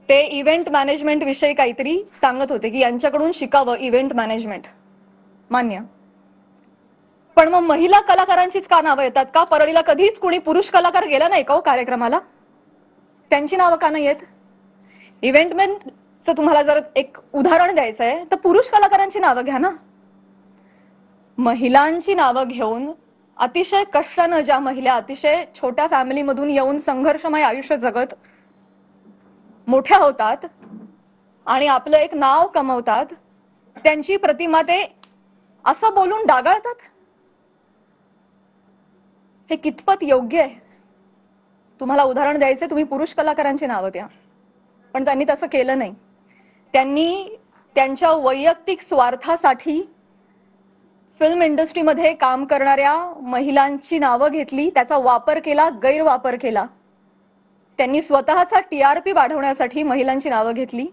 ते event management विषयी काहीतरी सांगत होते की यांच्याकडून शिकावं इव्हेंट मॅनेजमेंट. मान्य. पण मग महिला कलाकारांचीच का नावं येतात का? परळीला कधीच कुणी पुरुष कलाकार गेला नाही का हो कार्यक्रमाला? त्यांची नावं का नाही येत? इव्हेंटमॅनचं तुम्हाला जर एक उदाहरण द्यायचं आहे तर पुरुष कलाकारांची नावं घ्या ना. महिलांची नावं घेऊन अतिशय कष्टानं ज्या महिला अतिशय छोट्या फॅमिलीमधून येऊन संघर्षमय आयुष्य जगत मोठ्या होतात आणि आपलं एक नाव कमवतात, त्यांची प्रतिमा ते असं बोलून डागाळतात. हे कितपत योग्य आहे? तुम्हाला उदाहरण द्यायचे, तुम्ही पुरुष कलाकारांची नावं द्या. पण त्यांनी तसं केलं नाही. त्यांनी त्यांच्या वैयक्तिक स्वार्थासाठी फिल्म इंडस्ट्रीमध्ये काम करणाऱ्या महिलांची नावं घेतली, त्याचा वापर केला, गैरवापर केला. त्यांनी स्वतःचा TRP वाढवण्यासाठी महिलांची नावं घेतली.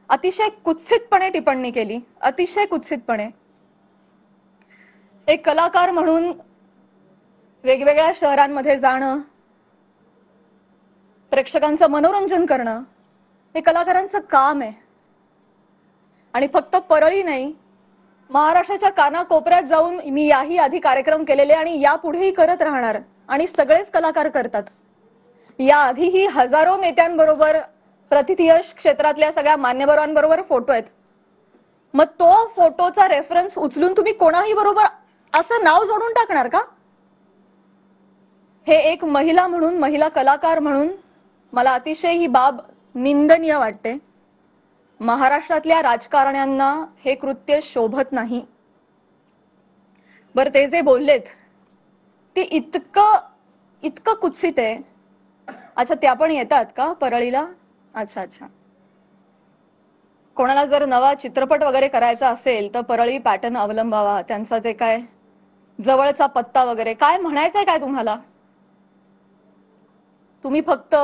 अतिशय कुत्सितपणे टिप्पणी केली, अतिशय कुत्सितपणे. एक कलाकार म्हणून वेगवेगळ्या शहरांमध्ये जाणं, प्रेक्षकांचं मनोरंजन करणं हे कलाकारांचं काम आहे. आणि फक्त परळी नाही, महाराष्ट्राच्या कानाकोपऱ्यात जाऊन मी याही आधी कार्यक्रम केलेले आणि यापुढेही करत राहणार आणि सगळेच कलाकार करतात. याआधीही हजारो नेत्यांबरोबर, प्रतिथयश क्षेत्रातल्या सगळ्या मान्यवरांबरोबर फोटो आहेत. मग तो फोटोचा रेफरन्स उचलून तुम्ही कोणाही बरोबर असं नाव जोडून टाकणार का? हे एक महिला म्हणून, महिला कलाकार म्हणून मला अतिशय ही बाब निंदनीय वाटते. महाराष्ट्रातल्या राजकारण्यांना हे कृत्य शोभत नाही. बरं, ते जे बोललेत ते इतकं कुत्सित आहे. अच्छा, त्या पण येतात का परळीला? अच्छा अच्छा. कोणाला जर नवा चित्रपट वगैरे करायचा असेल तर परळी पॅटर्न अवलंबावा. त्यांचा जे काय जवळचा पत्ता वगैरे काय म्हणायचंय काय तुम्हाला? तुम्ही फक्त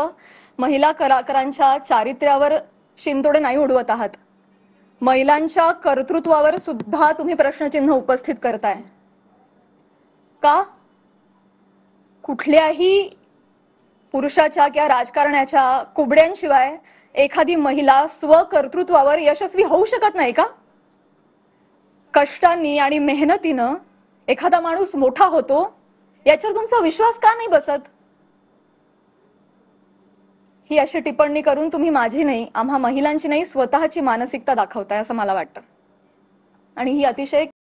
महिला कलाकारांच्या चारित्र्यावर शिंतोडे नाही उडवत आहात, महिलांच्या कर्तृत्वावर सुद्धा तुम्ही प्रश्नचिन्ह उपस्थित करताय का? कुठल्याही पुरुषाच्या किंवा राजकारण्याच्या कुबड्यांशिवाय एखादी महिला स्वकर्तृत्वावर यशस्वी होऊ शकत नाही का? कष्टांनी आणि मेहनतीनं एखादा माणूस मोठा होतो, याच्यावर तुमचा विश्वास का नाही बसत? ही अशी टिप्पणी करून तुम्ही माझी नाही, आम्हा महिलांची नाही, स्वतःची मानसिकता दाखवताय असं मला वाटतं. आणि ही अतिशय